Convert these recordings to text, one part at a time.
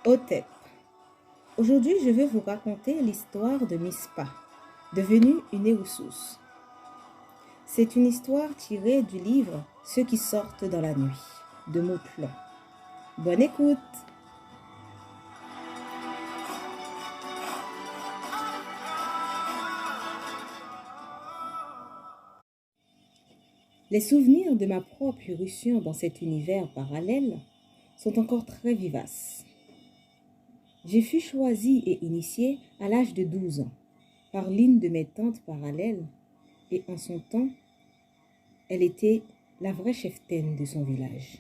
Hotep. Aujourd'hui, je vais vous raconter l'histoire de Mispa, devenue une Erusus. C'est une histoire tirée du livre Ceux qui sortent dans la nuit, de Mauplon. Bonne écoute! Les souvenirs de ma propre irruption dans cet univers parallèle sont encore très vivaces. J'ai fus choisie et initiée à l'âge de 12 ans par l'une de mes tantes parallèles et en son temps, elle était la vraie cheftaine de son village.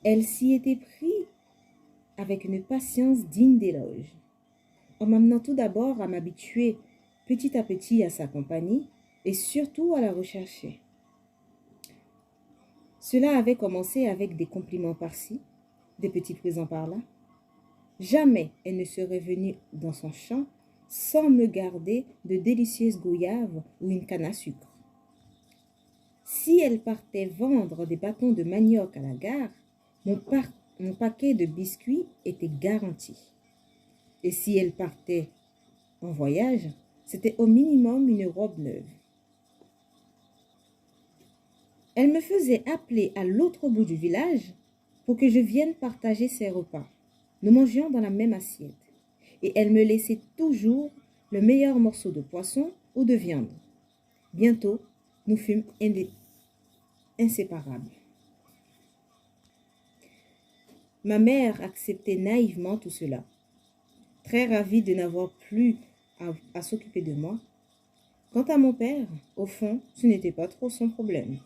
Elle s'y était prise avec une patience digne d'éloge, en m'amenant tout d'abord à m'habituer petit à petit à sa compagnie et surtout à la rechercher. Cela avait commencé avec des compliments par-ci, des petits présents par-là. Jamais elle ne serait venue dans son champ sans me garder de délicieuses goyaves ou une canne à sucre. Si elle partait vendre des bâtons de manioc à la gare, mon paquet de biscuits était garanti. Et si elle partait en voyage, c'était au minimum une robe neuve. Elle me faisait appeler à l'autre bout du village pour que je vienne partager ses repas. Nous mangions dans la même assiette et elle me laissait toujours le meilleur morceau de poisson ou de viande. Bientôt, nous fûmes inséparables. Ma mère acceptait naïvement tout cela, très ravie de n'avoir plus à s'occuper de moi. Quant à mon père, au fond, ce n'était pas trop son problème.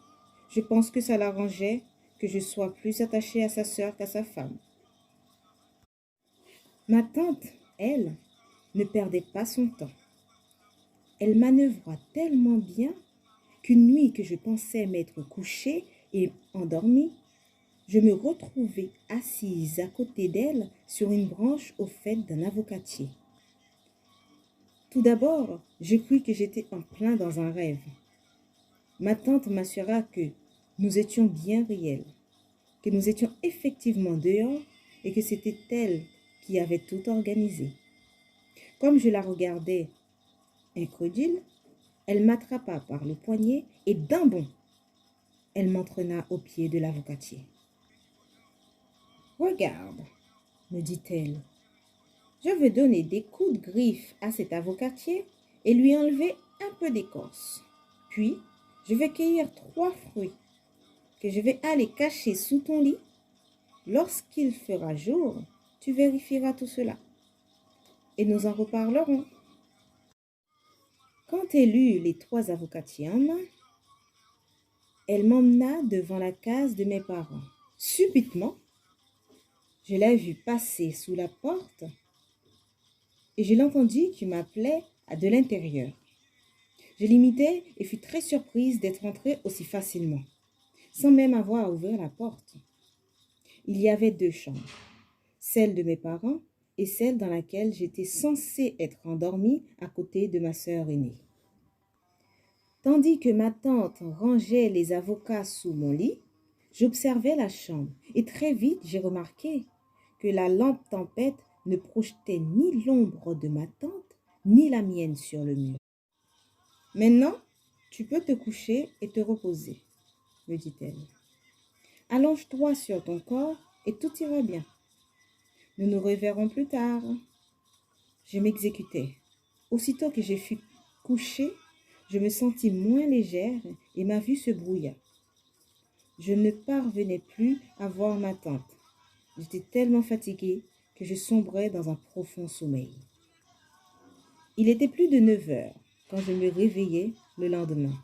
Je pense que ça l'arrangeait que je sois plus attachée à sa sœur qu'à sa femme. Ma tante, elle, ne perdait pas son temps. Elle manœuvra tellement bien qu'une nuit que je pensais m'être couchée et endormie, je me retrouvai assise à côté d'elle sur une branche au fait d'un avocatier. Tout d'abord, je crus que j'étais en plein dans un rêve. Ma tante m'assura que nous étions bien réels, que nous étions effectivement dehors et que c'était elle qui avait tout organisé. Comme je la regardais incrédule, elle m'attrapa par le poignet et d'un bond, elle m'entraîna au pied de l'avocatier. « Regarde, me dit-elle, je vais donner des coups de griffe à cet avocatier et lui enlever un peu d'écorce. Puis, je vais cueillir 3 fruits que je vais aller cacher sous ton lit. Lorsqu'il fera jour, tu vérifieras tout cela et nous en reparlerons. » Quand elle eut les 3 avocatiers en main, elle m'emmena devant la case de mes parents. Subitement, je l'ai vue passer sous la porte et je l'entendis qui m'appelait de l'intérieur. Je l'imitai et fus très surprise d'être entrée aussi facilement, sans même avoir à ouvrir la porte. Il y avait 2 chambres, celle de mes parents et celle dans laquelle j'étais censée être endormie à côté de ma sœur aînée. Tandis que ma tante rangeait les avocats sous mon lit, j'observais la chambre et très vite j'ai remarqué que la lampe tempête ne projetait ni l'ombre de ma tante ni la mienne sur le mur. « Maintenant, tu peux te coucher et te reposer, » me dit-elle. « Allonge-toi sur ton corps et tout ira bien. Nous nous reverrons plus tard. » Je m'exécutais. Aussitôt que je fus couchée, je me sentis moins légère et ma vue se brouilla. Je ne parvenais plus à voir ma tante. J'étais tellement fatiguée que je sombrais dans un profond sommeil. Il était plus de 9 heures quand je me réveillai le lendemain.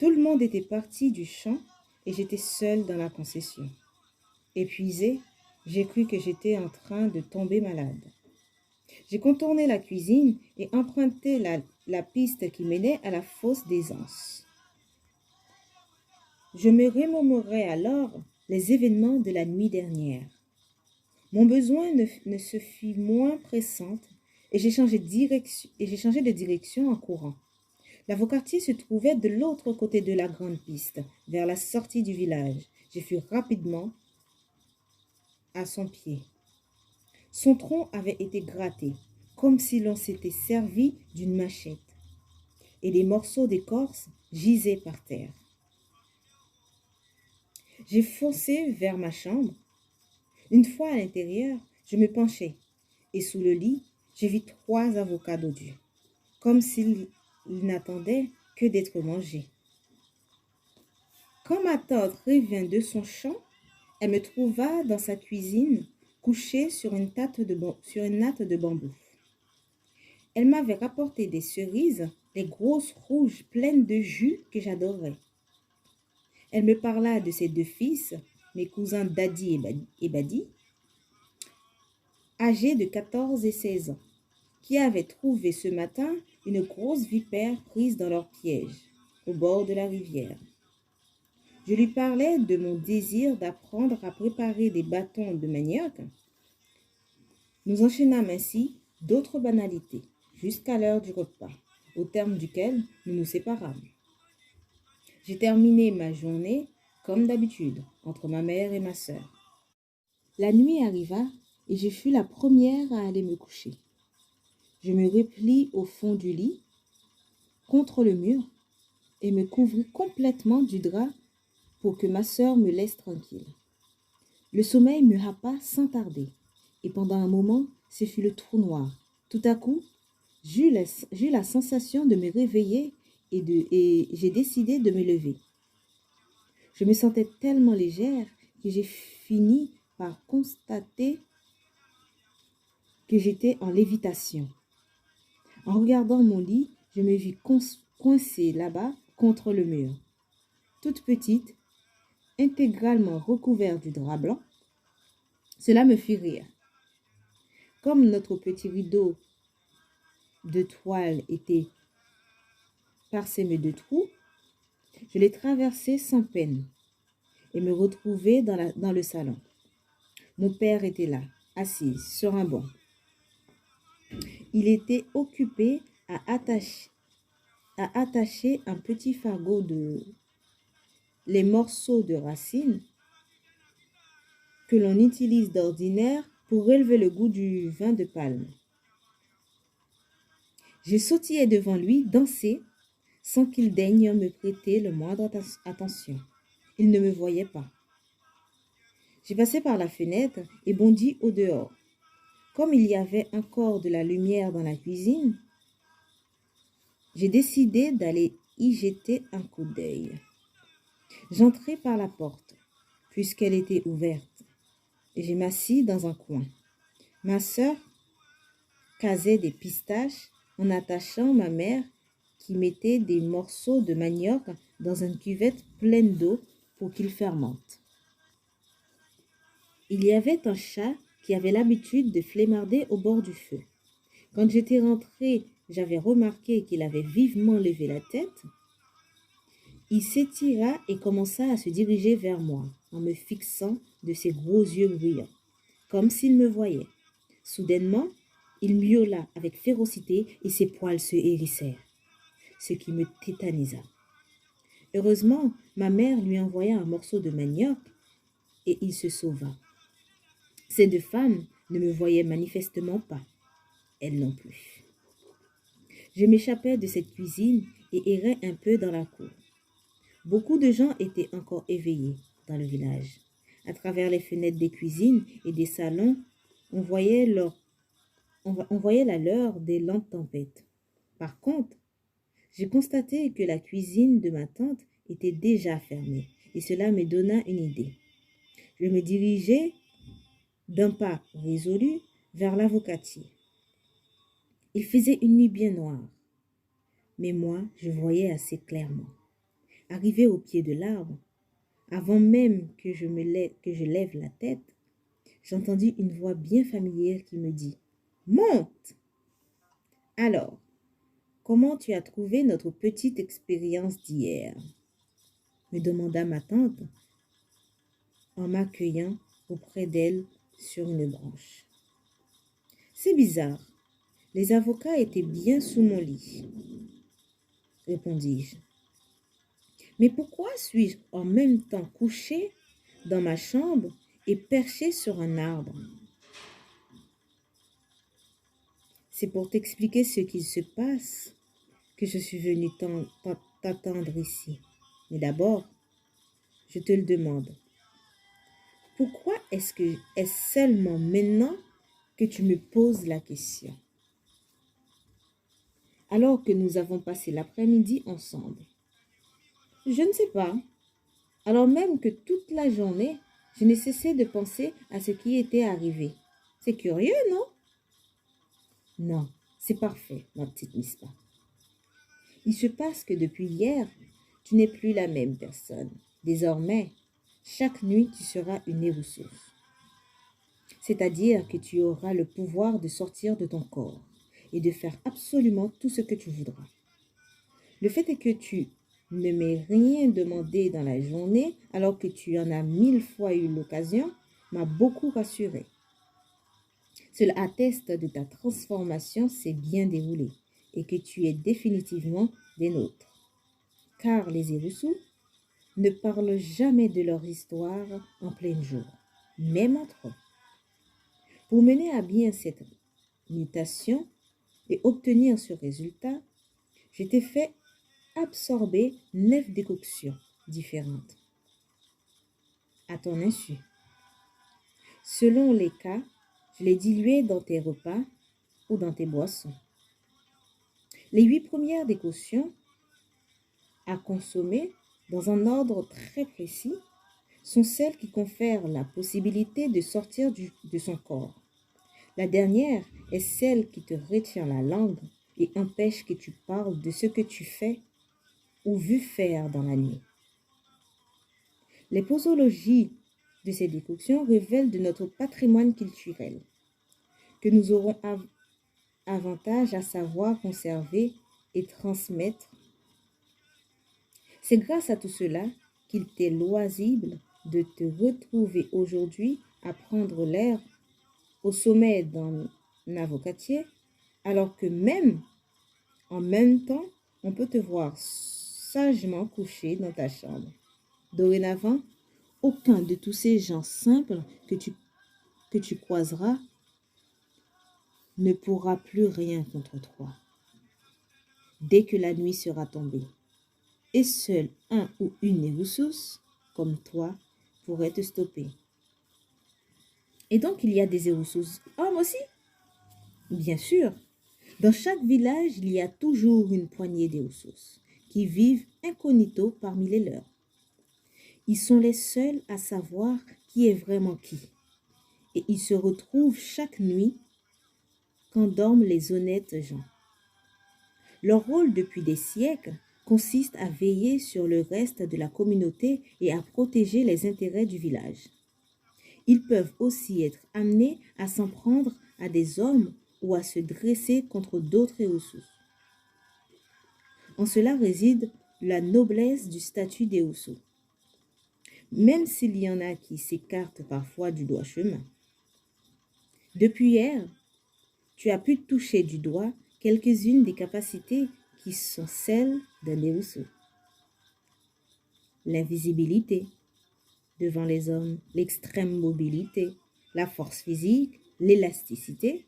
Tout le monde était parti du champ et j'étais seule dans la concession. Épuisée, j'ai cru que j'étais en train de tomber malade. J'ai contourné la cuisine et emprunté la piste qui menait à la fosse d'aisance. Je me remémorais alors les événements de la nuit dernière. Mon besoin ne se fit moins pressante et j'ai changé de direction en courant. L'avocatier se trouvait de l'autre côté de la grande piste, vers la sortie du village. Je fus rapidement à son pied. Son tronc avait été gratté, comme si l'on s'était servi d'une machette, et des morceaux d'écorce gisaient par terre. J'ai foncé vers ma chambre. Une fois à l'intérieur, je me penchai, et sous le lit, j'ai vu 3 avocats dodus, comme s'ils n'attendaient que d'être mangés. Quand ma tante revint de son champ, elle me trouva dans sa cuisine, couchée sur une natte de bambou. Elle m'avait rapporté des cerises, des grosses rouges pleines de jus que j'adorais. Elle me parla de ses 2 fils, mes cousins Dadi et Badi, âgés de 14 et 16 ans, qui avaient trouvé ce matin une grosse vipère prise dans leur piège, au bord de la rivière. Je lui parlais de mon désir d'apprendre à préparer des bâtons de manioc. Nous enchaînâmes ainsi d'autres banalités, jusqu'à l'heure du repas, au terme duquel nous nous séparâmes. J'ai terminé ma journée, comme d'habitude, entre ma mère et ma sœur. La nuit arriva et je fus la première à aller me coucher. Je me replis au fond du lit, contre le mur, et me couvris complètement du drap pour que ma sœur me laisse tranquille. Le sommeil me happa sans tarder, et pendant un moment, ce fut le trou noir. Tout à coup, j'eus la sensation de me réveiller et j'ai décidé de me lever. Je me sentais tellement légère que j'ai fini par constater que j'étais en lévitation. En regardant mon lit, je me vis coincée là-bas contre le mur. Toute petite, intégralement recouverte du drap blanc, cela me fit rire. Comme notre petit rideau de toile était parsemé de trous, je l'ai traversé sans peine et me retrouvai dans le salon. Mon père était là, assis sur un banc. Il était occupé à attacher un petit fardeau les morceaux de racines que l'on utilise d'ordinaire pour relever le goût du vin de palme. Je sautillai devant lui, dansai, sans qu'il daigne me prêter le moindre attention. Il ne me voyait pas. J'ai passé par la fenêtre et bondis au dehors. Comme il y avait encore de la lumière dans la cuisine, j'ai décidé d'aller y jeter un coup d'œil. J'entrai par la porte, puisqu'elle était ouverte, et je m'assis dans un coin. Ma sœur casait des pistaches en attachant ma mère qui mettait des morceaux de manioc dans une cuvette pleine d'eau pour qu'ils fermentent. Il y avait un chat qui avait l'habitude de flémarder au bord du feu. Quand j'étais rentrée, j'avais remarqué qu'il avait vivement levé la tête. Il s'étira et commença à se diriger vers moi, en me fixant de ses gros yeux brillants, comme s'il me voyait. Soudainement, il miaula avec férocité et ses poils se hérissèrent, ce qui me tétanisa. Heureusement, ma mère lui envoya un morceau de manioc et il se sauva. Ces 2 femmes ne me voyaient manifestement pas, elles non plus. Je m'échappais de cette cuisine et errais un peu dans la cour. Beaucoup de gens étaient encore éveillés dans le village. À travers les fenêtres des cuisines et des salons, on voyait la lueur des lampes tempêtes. Par contre, j'ai constaté que la cuisine de ma tante était déjà fermée et cela me donna une idée. Je me dirigeai d'un pas résolu vers l'avocatier. Il faisait une nuit bien noire, mais moi, je voyais assez clairement. Arrivé au pied de l'arbre, avant même que je lève la tête, j'entendis une voix bien familière qui me dit « Monte !» Alors, comment tu as trouvé notre petite expérience d'hier ? Me demanda ma tante en m'accueillant auprès d'elle sur une branche. C'est bizarre, les avocats étaient bien sous mon lit, répondis-je. Mais pourquoi suis-je en même temps couchée dans ma chambre et perché sur un arbre. C'est pour t'expliquer ce qu'il se passe que je suis venue t'attendre ici. Mais d'abord, je te le demande. Pourquoi est-ce seulement maintenant que tu me poses la question, alors que nous avons passé l'après-midi ensemble? Je ne sais pas. Alors même que toute la journée, je n'ai cessé de penser à ce qui était arrivé. C'est curieux, non? Non, c'est parfait, ma petite Mispa. Il se passe que depuis hier, tu n'es plus la même personne. Désormais, chaque nuit, tu seras une Néroussouf. C'est-à-dire que tu auras le pouvoir de sortir de ton corps et de faire absolument tout ce que tu voudras. Le fait est que tu ne m'aies rien demandé dans la journée alors que tu en as 1000 fois eu l'occasion m'a beaucoup rassurée. Cela atteste de ta transformation s'est bien déroulée et que tu es définitivement des nôtres. Car les Hérissous ne parlent jamais de leur histoire en plein jour, même entre eux. Pour mener à bien cette mutation et obtenir ce résultat, je t'ai fait absorber 9 décoctions différentes à ton insu. Selon les cas, je les diluais dans tes repas ou dans tes boissons. Les 8 premières décoctions à consommer dans un ordre très précis sont celles qui confèrent la possibilité de sortir de son corps. La dernière est celle qui te retient la langue et empêche que tu parles de ce que tu fais ou vu faire dans la nuit. Les posologies de ces décoctions révèlent de notre patrimoine culturel que nous aurons avantage à savoir conserver et transmettre. C'est grâce à tout cela qu'il t'est loisible de te retrouver aujourd'hui à prendre l'air au sommet d'un avocatier, alors que en même temps, on peut te voir sagement couché dans ta chambre. Dorénavant, aucun de tous ces gens simples que tu croiseras ne pourra plus rien contre toi. Dès que la nuit sera tombée, et seul un ou une Néroussos, comme toi, pourrait te stopper. Et donc, il y a des Néroussos hommes aussi? Bien sûr. Dans chaque village, il y a toujours une poignée d'Néroussos qui vivent incognito parmi les leurs. Ils sont les seuls à savoir qui est vraiment qui. Et ils se retrouvent chaque nuit quand dorment les honnêtes gens. Leur rôle depuis des siècles consiste à veiller sur le reste de la communauté et à protéger les intérêts du village. Ils peuvent aussi être amenés à s'en prendre à des hommes ou à se dresser contre d'autres Néroussos. En cela réside la noblesse du statut des Néroussos, même s'il y en a qui s'écartent parfois du droit chemin. Depuis hier, tu as pu toucher du doigt quelques-unes des capacités qui sont celles d'un Nérousso. L'invisibilité devant les hommes, l'extrême mobilité, la force physique, l'élasticité.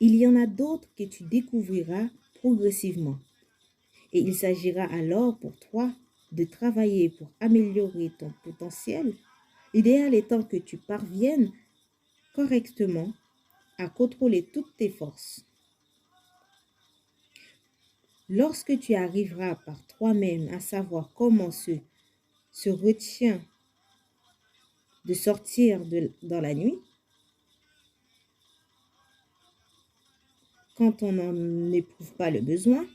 Il y en a d'autres que tu découvriras progressivement. Et il s'agira alors pour toi de travailler pour améliorer ton potentiel, l'idéal étant que tu parviennes correctement à contrôler toutes tes forces. Lorsque tu arriveras par toi-même à savoir comment se retient de sortir dans la nuit, quand on n'en éprouve pas le besoin,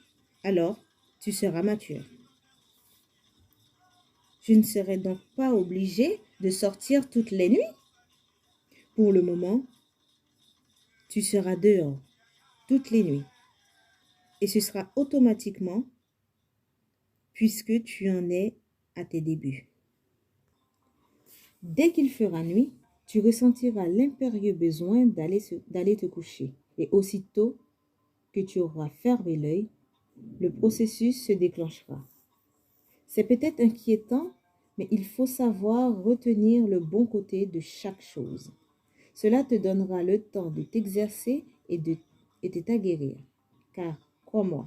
alors tu seras mature. Je ne serai donc pas obligée de sortir toutes les nuits. Pour le moment, tu seras dehors toutes les nuits. Et ce sera automatiquement puisque tu en es à tes débuts. Dès qu'il fera nuit, tu ressentiras l'impérieux besoin d'aller te coucher. Et aussitôt que tu auras fermé l'œil, le processus se déclenchera. C'est peut-être inquiétant, mais il faut savoir retenir le bon côté de chaque chose. Cela te donnera le temps de t'exercer et de t'aguerrir. Car, crois-moi,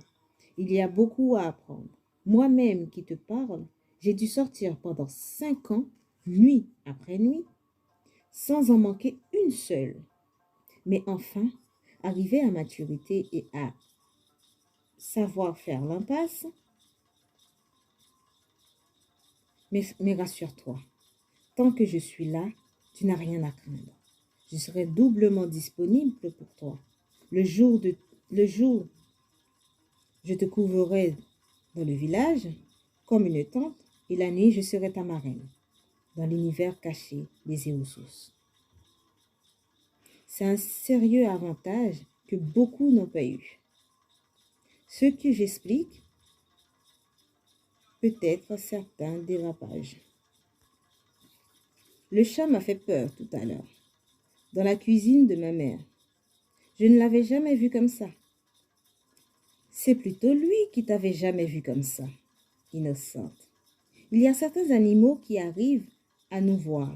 il y a beaucoup à apprendre. Moi-même qui te parle, j'ai dû sortir pendant 5 ans, nuit après nuit, sans en manquer une seule. Mais enfin, arriver à maturité et à savoir faire l'impasse, mais rassure-toi, tant que je suis là, tu n'as rien à craindre. Je serai doublement disponible pour toi. Le jour, je te couvrirai dans le village comme une tente, et la nuit, je serai ta marraine dans l'univers caché des Eosos. C'est un sérieux avantage que beaucoup n'ont pas eu. Ce que j'explique peut être certains dérapages. Le chat m'a fait peur tout à l'heure, dans la cuisine de ma mère. Je ne l'avais jamais vu comme ça. C'est plutôt lui qui t'avait jamais vu comme ça, innocente. Il y a certains animaux qui arrivent à nous voir.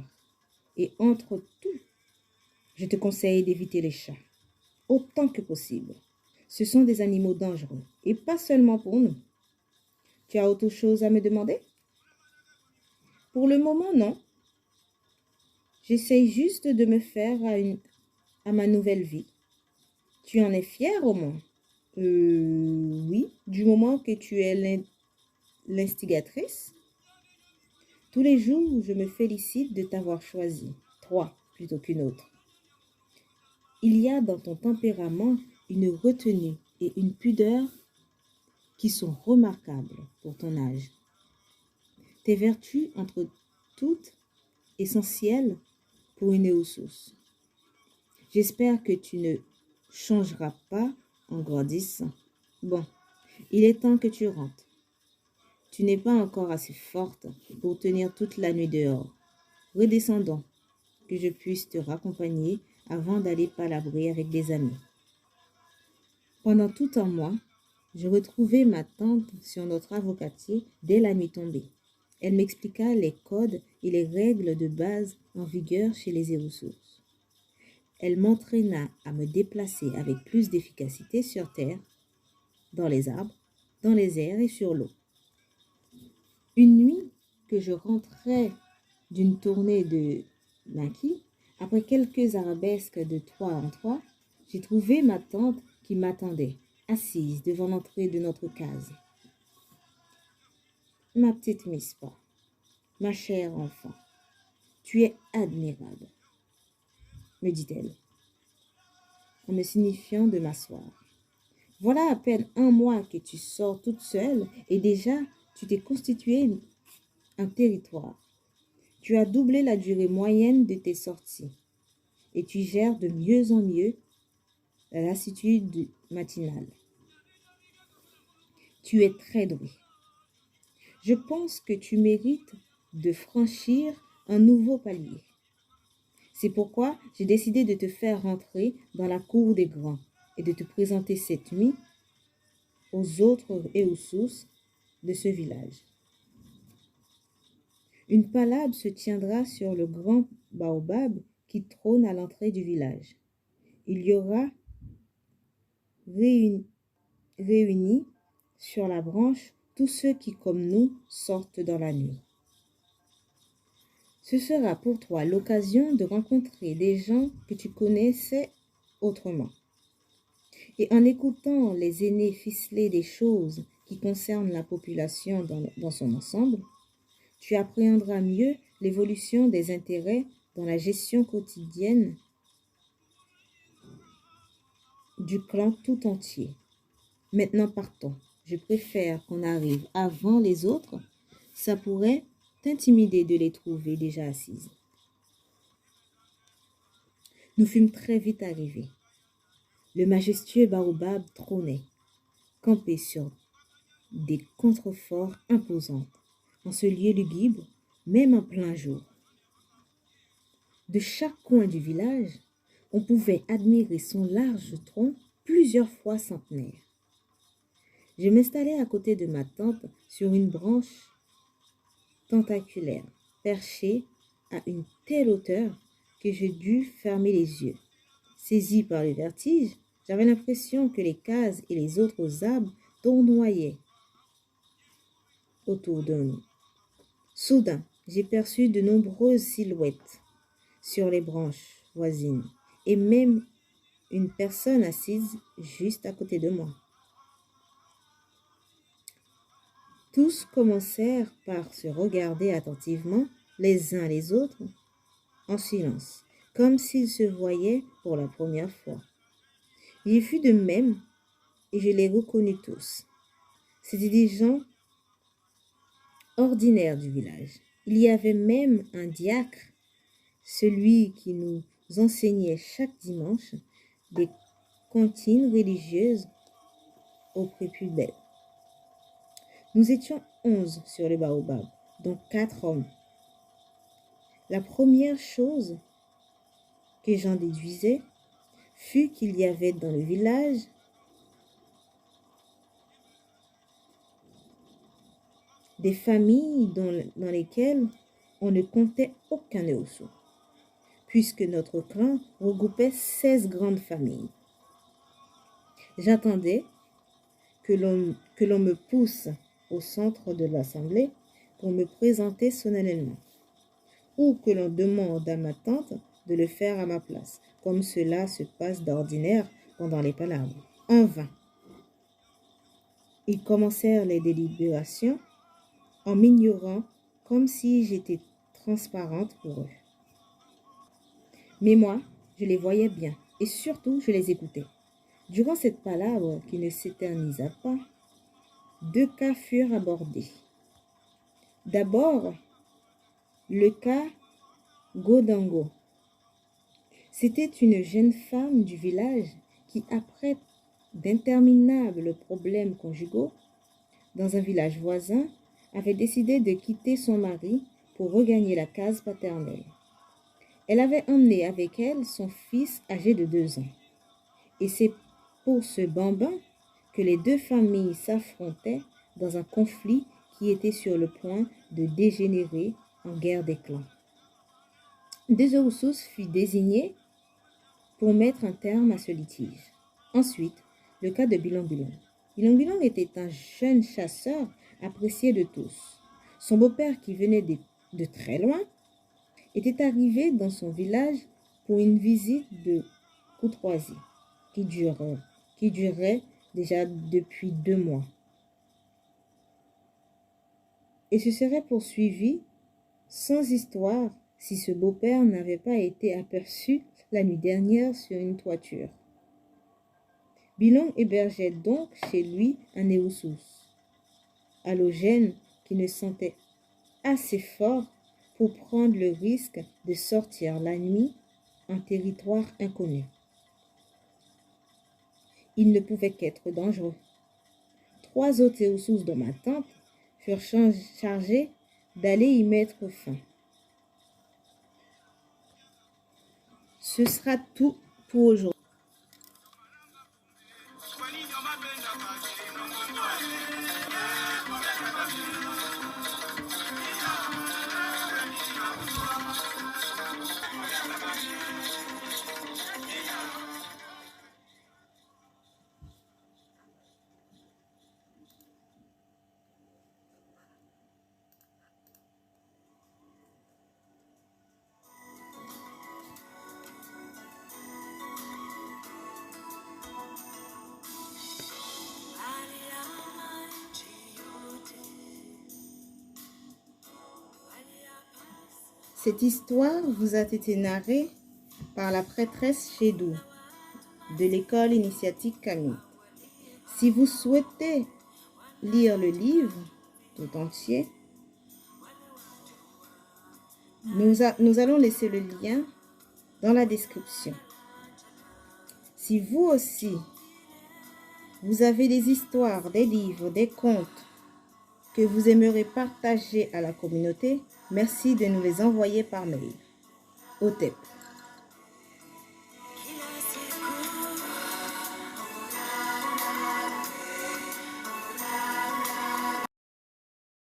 Et entre tout, je te conseille d'éviter les chats, autant que possible. Ce sont des animaux dangereux, et pas seulement pour nous. Tu as autre chose à me demander? Pour le moment, non. J'essaye juste de me faire à ma nouvelle vie. Tu en es fière au moins? Oui, du moment que tu es l'instigatrice. Tous les jours, je me félicite de t'avoir choisi, toi plutôt qu'une autre. Il y a dans ton tempérament une retenue et une pudeur qui sont remarquables pour ton âge. Tes vertus, entre toutes, essentielles pour une Eosos. J'espère que tu ne changeras pas en grandissant. Bon, il est temps que tu rentres. Tu n'es pas encore assez forte pour tenir toute la nuit dehors. Redescendons, que je puisse te raccompagner avant d'aller palabrer avec des amis. Pendant tout un mois, je retrouvai ma tante sur notre avocatier dès la nuit tombée. Elle m'expliqua les codes et les règles de base en vigueur chez les Eosos. Elle m'entraîna à me déplacer avec plus d'efficacité sur terre, dans les arbres, dans les airs et sur l'eau. Une nuit que je rentrais d'une tournée de maquis, après quelques arabesques de 3 en 3, j'ai trouvé ma tante qui m'attendait, assise devant l'entrée de notre case. « Ma petite Mispa, ma chère enfant, tu es admirable, » me dit-elle, en me signifiant de m'asseoir. « Voilà à peine un mois que tu sors toute seule et déjà tu t'es constitué un territoire. Tu as doublé la durée moyenne de tes sorties et tu gères de mieux en mieux la lassitude matinale. Tu es très doué. Je pense que tu mérites de franchir un nouveau palier. C'est pourquoi j'ai décidé de te faire rentrer dans la cour des grands et de te présenter cette nuit aux autres Eosos de ce village. Une palabre se tiendra sur le grand baobab qui trône à l'entrée du village. Il y aura réunis sur la branche tous ceux qui, comme nous, sortent dans la nuit. Ce sera pour toi l'occasion de rencontrer des gens que tu connaissais autrement. Et en écoutant les aînés ficeler des choses qui concernent la population dans son ensemble, tu appréhenderas mieux l'évolution des intérêts dans la gestion quotidienne du clan tout entier. Maintenant partons. Je préfère qu'on arrive avant les autres. Ça pourrait t'intimider de les trouver déjà assises. Nous fûmes très vite arrivés. Le majestueux baobab trônait, campé sur des contreforts imposants, en ce lieu lugubre, même en plein jour. De chaque coin du village, on pouvait admirer son large tronc plusieurs fois centenaire. Je m'installai à côté de ma tante sur une branche tentaculaire, perché à une telle hauteur que je dus fermer les yeux. Saisi par le vertige, j'avais l'impression que les cases et les autres arbres tournoyaient autour de nous. Soudain, j'ai perçu de nombreuses silhouettes sur les branches voisines et même une personne assise juste à côté de moi. Tous commencèrent par se regarder attentivement les uns les autres en silence, comme s'ils se voyaient pour la première fois. Il fut de même et je les reconnus tous. C'étaient des gens ordinaires du village. Il y avait même un diacre, celui qui nous enseignait chaque dimanche des comptines religieuses au prépubère. Nous étions 11 sur le baobab, dont 4 hommes. La première chose que j'en déduisais fut qu'il y avait dans le village des familles dans lesquelles on ne comptait aucun Eosu, puisque notre clan regroupait 16 grandes familles. J'attendais que l'on me pousse au centre de l'assemblée pour me présenter solennellement, ou que l'on demande à ma tante de le faire à ma place, comme cela se passe d'ordinaire pendant les palabres. En vain. Ils commencèrent les délibérations en m'ignorant comme si j'étais transparente pour eux. Mais moi, je les voyais bien et surtout, je les écoutais. Durant cette palabre qui ne s'éternisa pas, 2 cas furent abordés. D'abord, le cas Godango. C'était une jeune femme du village qui, après d'interminables problèmes conjugaux, dans un village voisin, avait décidé de quitter son mari pour regagner la case paternelle. Elle avait emmené avec elle son fils âgé de 2 ans. Et c'est pour ce bambin que les 2 familles s'affrontaient dans un conflit qui était sur le point de dégénérer en guerre des clans. 2 Eosus furent désignés pour mettre un terme à ce litige. Ensuite, le cas de Bilong Bilong. Bilong Bilong était un jeune chasseur apprécié de tous. Son beau-père, qui venait de très loin, était arrivé dans son village pour une visite de courtoisie qui durait déjà depuis 2 mois et se serait poursuivi sans histoire si ce beau-père n'avait pas été aperçu la nuit dernière sur une toiture. Bilong hébergeait donc chez lui un Eosus, halogène qui ne sentait assez fort pour prendre le risque de sortir la nuit en territoire inconnu. Il ne pouvait qu'être dangereux. 3 autres Eosus dont ma tante furent chargés d'aller y mettre fin. Ce sera tout pour aujourd'hui. Cette histoire vous a été narrée par la prêtresse Chédou de l'école initiatique Camille. Si vous souhaitez lire le livre tout entier, nous allons laisser le lien dans la description. Si vous aussi, vous avez des histoires, des livres, des contes que vous aimeriez partager à la communauté, merci de nous les envoyer par mail. OTEP.